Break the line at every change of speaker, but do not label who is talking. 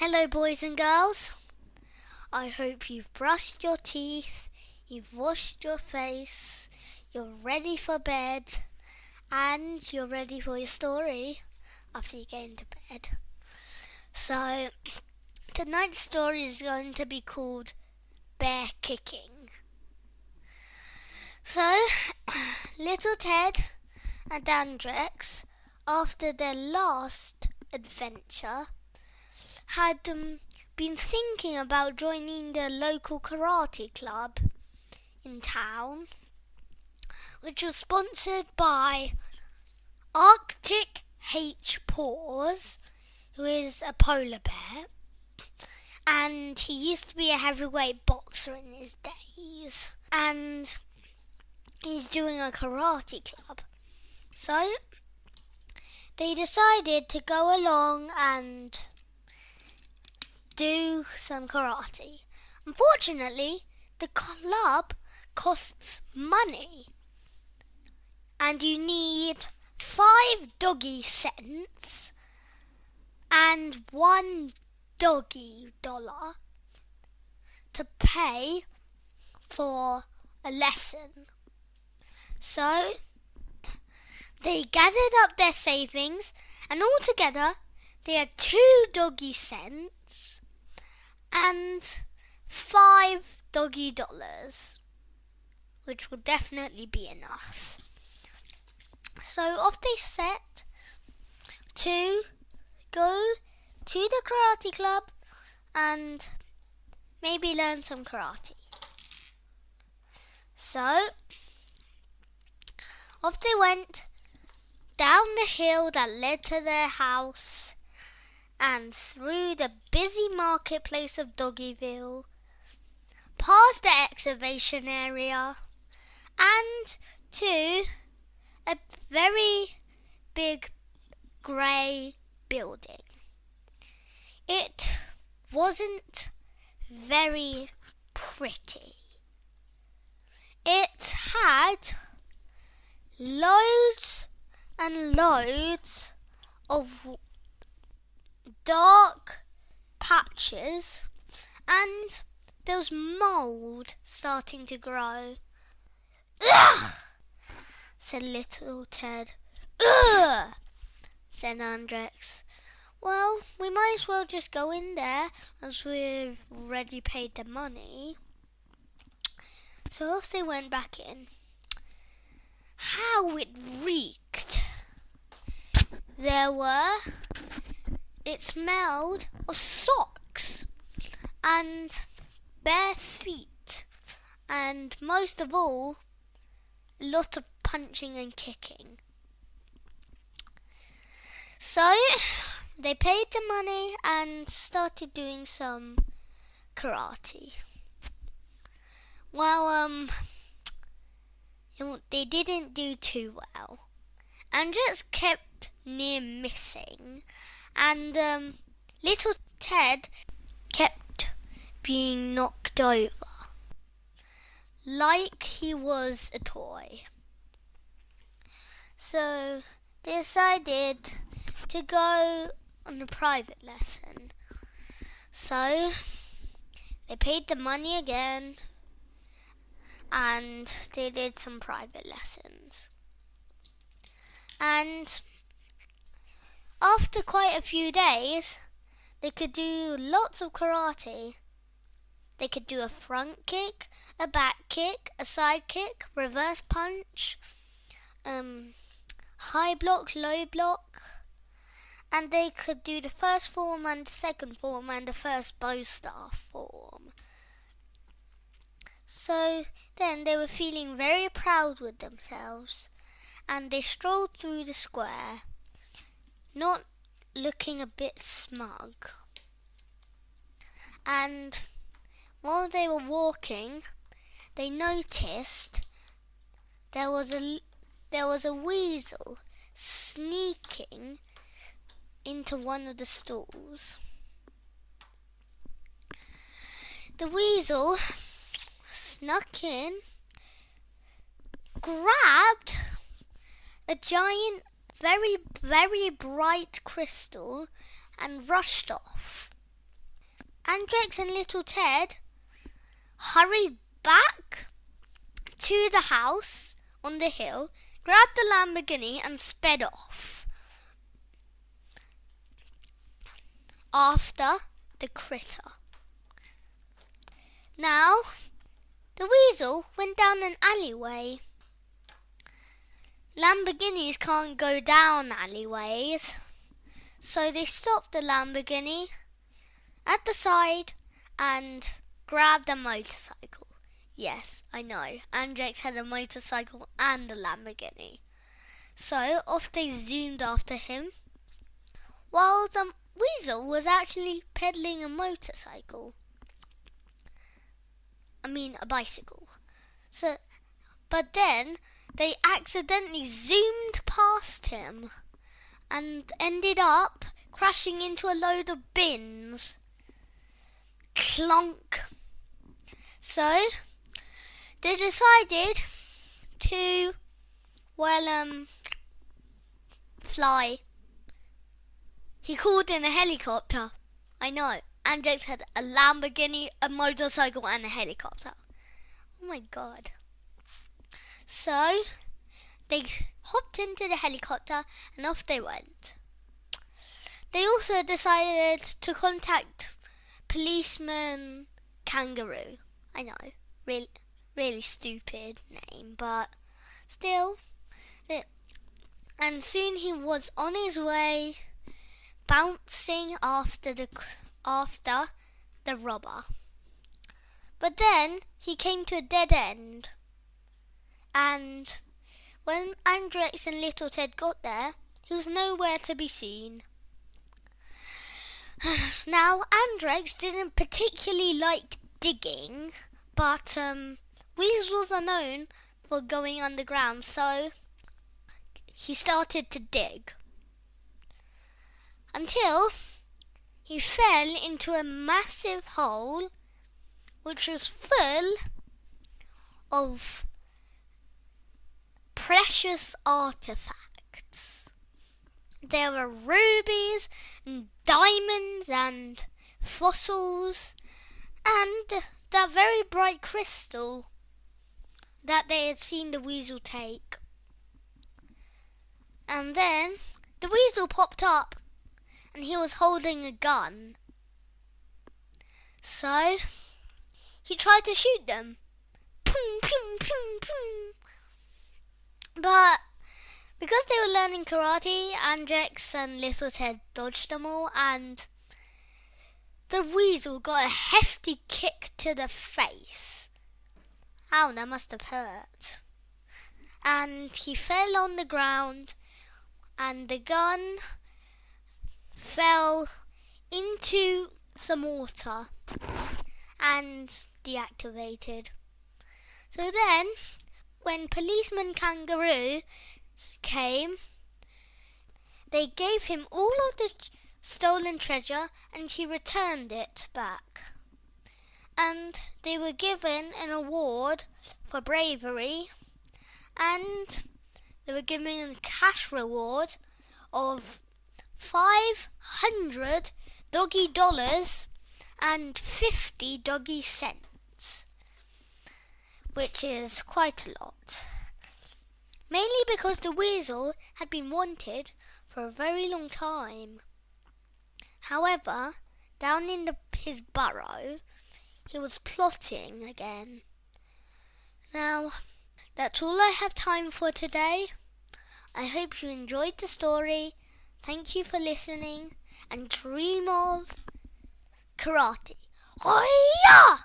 Hello boys and girls, I hope you've brushed your teeth, you've washed your face, you're ready for bed and you're ready for your story after you get into bed. So tonight's story is going to be called Bear Kicking. So little Ted and Andrex, after their last adventure, had been thinking about joining the local karate club in town, which was sponsored by Arctic H. Paws, who is a polar bear, and he used to be a heavyweight boxer in his days, and he's doing a karate club. So they decided to go along and do some karate. Unfortunately, the club costs money, and you need 5 doggy cents and $1 doggy dollar to pay for a lesson. So they gathered up their savings, and altogether they had 2 doggy cents and 5 doggy dollars, which will definitely be enough. So off they set to go to the karate club and maybe learn some karate. So off they went down the hill that led to their house and through the busy marketplace of Doggyville, past the excavation area, and to a very big grey building. It wasn't very pretty. It had loads and loads of dark patches, and there was mould starting to grow. "Ugh!" said little Ted. "Ugh!" said Andrex. "Well, we might as well just go in there as we've already paid the money." So off they went back in. How it reeked! It smelled of socks and bare feet, and most of all, a lot of punching and kicking. So they paid the money and started doing some karate. Well, they didn't do too well, and just kept near missing, and little Ted kept being knocked over like he was a toy. So they decided to go on a private lesson. So they paid the money again and they did some private lessons. And after quite a few days, they could do lots of karate. They could do a front kick, a back kick, a side kick, reverse punch, high block, low block, and they could do the first form and the second form and the first bow staff form. So then they were feeling very proud with themselves, and they strolled through the square, not looking a bit smug. And while they were walking, they noticed there was a weasel sneaking into one of the stalls. The weasel snuck in, grabbed a giant, very, very bright crystal and rushed off. Andrex and little Ted hurried back to the house on the hill, grabbed the Lamborghini and sped off after the critter. Now, the weasel went down an alleyway. Lamborghinis can't go down alleyways, so they stopped the Lamborghini at the side and grabbed a motorcycle. Yes, I know, Andrex had a motorcycle and a Lamborghini. So off they zoomed after him, while the weasel was actually pedaling a motorcycle. A bicycle. But then they accidentally zoomed past him and ended up crashing into a load of bins. Clonk. So they decided to, fly. He called in a helicopter. I know. Andrex had a Lamborghini, a motorcycle and a helicopter. Oh my god. So they hopped into the helicopter and off they went. They also decided to contact Policeman Kangaroo. I know, really stupid name, but still. And soon he was on his way, bouncing after the robber. But then he came to a dead end. And when Andrex and little Ted got there, he was nowhere to be seen. Now, Andrex didn't particularly like digging, but weasels are known for going underground, so he started to dig. Until he fell into a massive hole which was full of precious artifacts. There were rubies and diamonds and fossils and that very bright crystal that they had seen the weasel take. And then the weasel popped up and he was holding a gun. So he tried to shoot them. Boom, boom, boom, boom. But because they were learning karate, Andrex and little Ted dodged them all, and the weasel got a hefty kick to the face. Ow, that must have hurt. And he fell on the ground, and the gun fell into some water and deactivated. So then, when Policeman Kangaroo came, they gave him all of the stolen treasure and he returned it back. And they were given an award for bravery, and they were given a cash reward of 500 doggy dollars and 50 doggy cents, which is quite a lot. Mainly because the weasel had been wanted for a very long time. However, down in his burrow, he was plotting again. Now, that's all I have time for today. I hope you enjoyed the story. Thank you for listening, and dream of karate. Hi-ya!